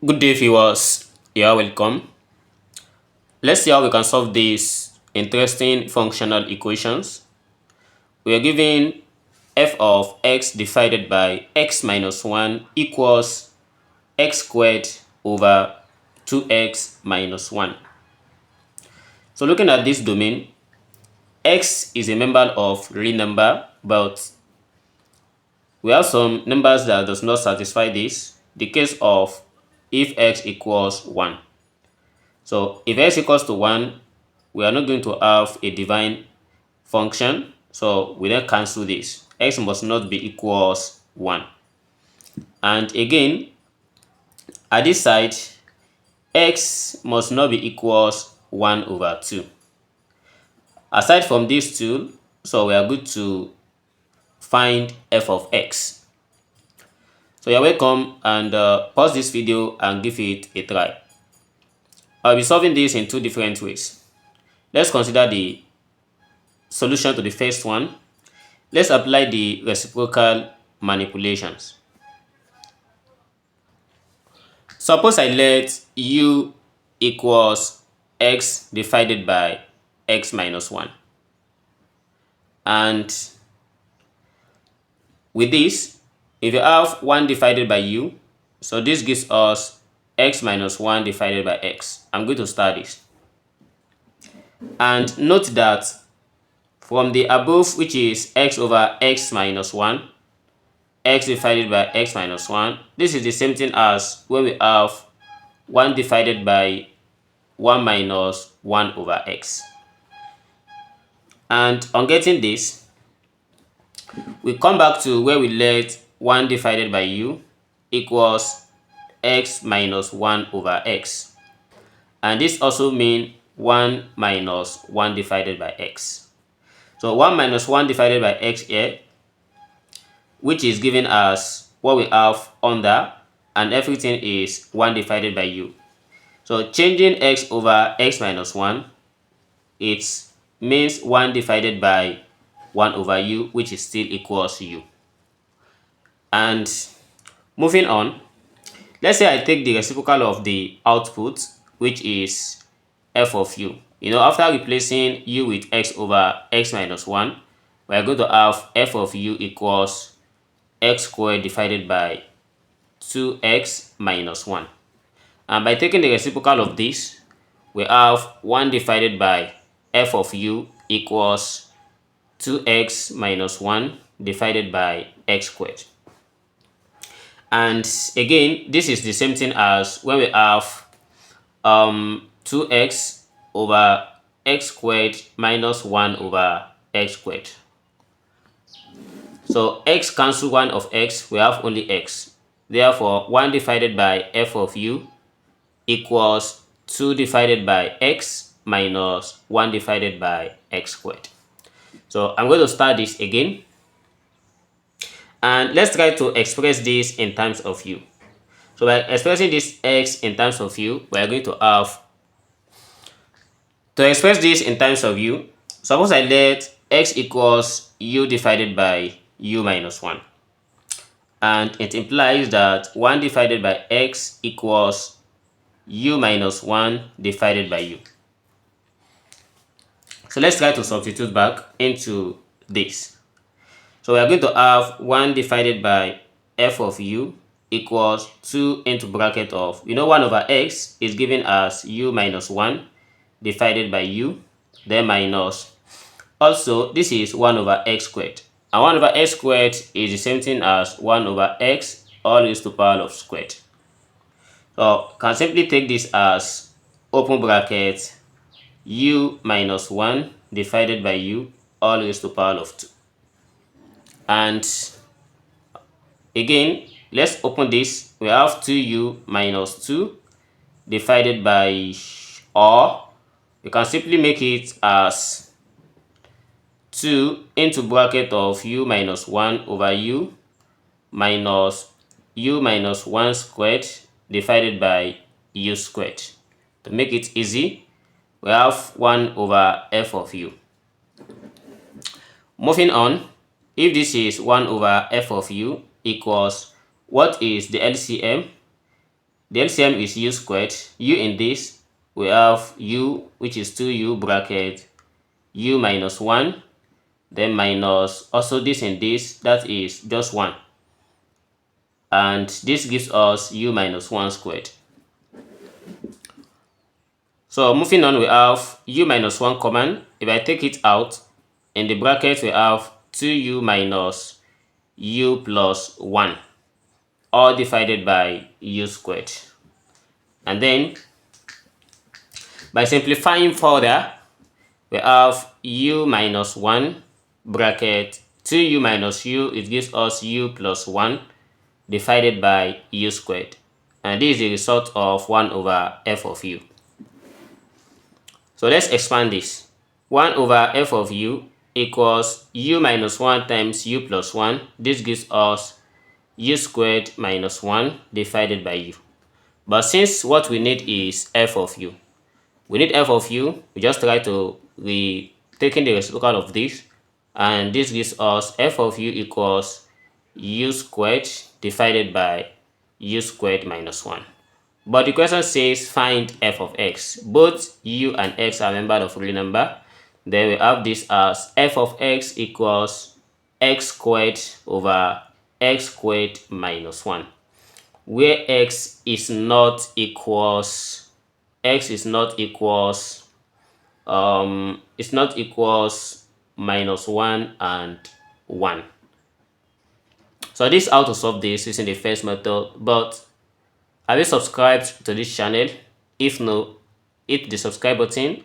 Good day, viewers. You are welcome. Let's see how we can solve these interesting functional equations. We are given f of x divided by x minus 1 equals x squared over 2x minus 1. So looking at this domain, x is a member of real number, but we have some numbers that does not satisfy this. The case of if x equals 1. So if x equals to 1, we are not going to have a divine function, so we then cancel this. X must not be equals 1. And again, at this side, x must not be equals 1 over 2. Aside from these two, so we are good to find f of x. So you're welcome, and pause this video and give it a try. I'll be solving this in two different ways. Let's consider the solution to the first one. Let's apply the reciprocal manipulations. Suppose I let u equals x divided by x minus 1. And with this, if you have 1 divided by u, so this gives us x minus 1 divided by x. I'm going to start this. And note that from the above, which is x over x minus 1, x divided by x minus 1, this is the same thing as when we have 1 divided by 1 minus 1 over x. And on getting this, we come back to where we let 1 divided by u equals x minus 1 over x. And this also means 1 minus 1 divided by x. So 1 minus 1 divided by x here, which is given as what we have under, and everything is 1 divided by u. So changing x over x minus 1, it means 1 divided by 1 over u, which is still equals u. And moving on, let's say I take the reciprocal of the output, which is f of u. After replacing u with x over x minus 1, we are going to have f of u equals x squared divided by 2x minus 1. And by taking the reciprocal of this, we have 1 divided by f of u equals 2x minus 1 divided by x squared. And again, this is the same thing as when we have 2x over x squared minus 1 over x squared. So x cancel 1 of x, we have only x. Therefore, 1 divided by f of u equals 2 divided by x minus 1 divided by x squared. So I'm going to start this again. And let's try to express this in terms of u. So by expressing this x in terms of u, we are going to have, to express this in terms of u, suppose I let x equals u divided by u minus 1. And it implies that 1 divided by x equals u minus 1 divided by u. So let's try to substitute back into this. So we are going to have 1 divided by f of u equals 2 into bracket of, 1 over x is given as u minus 1 divided by u, then minus, also this is 1 over x squared. And 1 over x squared is the same thing as 1 over x all raised to power of squared. So can simply take this as open bracket u minus 1 divided by u all raised to power of 2. And again, let's open this. We have 2u minus 2 divided by, or we can simply make it as 2 into bracket of u minus 1 over u minus u minus 1 squared divided by u squared. To make it easy, we have 1 over f of u. Moving on, if this is 1 over f of u equals, what is the LCM? The LCM is u squared. U in this, we have u, which is 2u bracket u minus 1, then minus also this in this, that is just 1. And this gives us u minus 1 squared. So moving on, we have u minus 1 common. If I take it out, in the bracket we have 2u minus u plus 1, all divided by u squared. And then by simplifying further, we have u minus 1 bracket 2u minus u, it gives us u plus 1 divided by u squared. And this is the result of 1 over f of u. So let's expand this. 1 over f of u equals u minus 1 times u plus 1. This gives us u squared minus 1 divided by u. But since what we need is f of u, we just try to taking the reciprocal of this, and this gives us f of u equals u squared divided by u squared minus 1. But the question says find f of x. Both u and x are members of real number. Then we have this as f of x equals x squared over x squared minus 1, where x is not equals minus 1 and 1. So this is how to solve this using the first method. But have you subscribed to this channel? If no, hit the subscribe button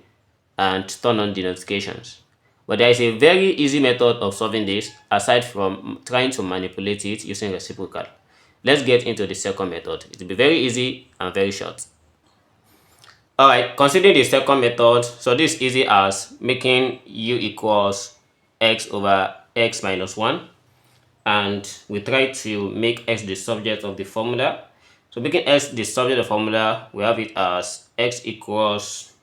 and turn on the notifications. But there is a very easy method of solving this aside from trying to manipulate it using reciprocal. Let's get into the second method. It will be very easy and very short. Alright, considering the second method, so this is easy as making u equals x over x minus 1, and we try to make x the subject of the formula. So making x the subject of the formula, we have it as x equals,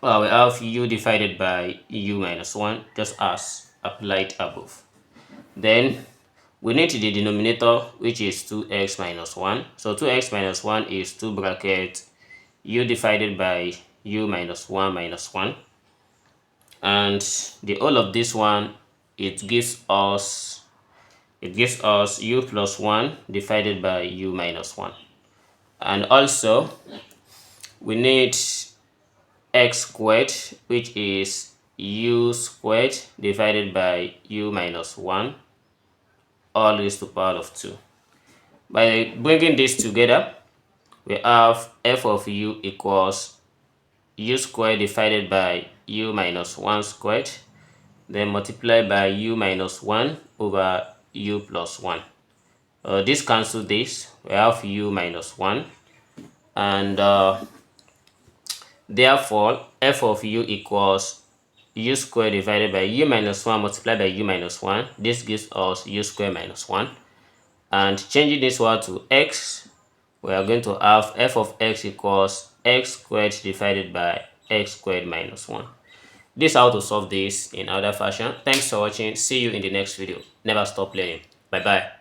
we have u divided by u minus 1, just as applied above. Then we need the denominator, which is 2x minus 1. So 2x minus 1 is 2 bracket u divided by u minus 1 minus 1. And the whole of this one, it gives us u plus 1 divided by u minus 1. And also we need x squared, which is u squared divided by u minus 1, all raised to the power of 2. By bringing this together, we have f of u equals u squared divided by u minus 1 squared, then multiplied by u minus 1 over u plus 1. This cancels this. We have u minus 1, and therefore f of u equals u squared divided by u minus 1 multiplied by u minus 1. This gives us u squared minus 1. And changing this one to x, we are going to have f of x equals x squared divided by x squared minus 1. This is how to solve this in other fashion. Thanks for watching. See you in the next video. Never stop learning. Bye bye.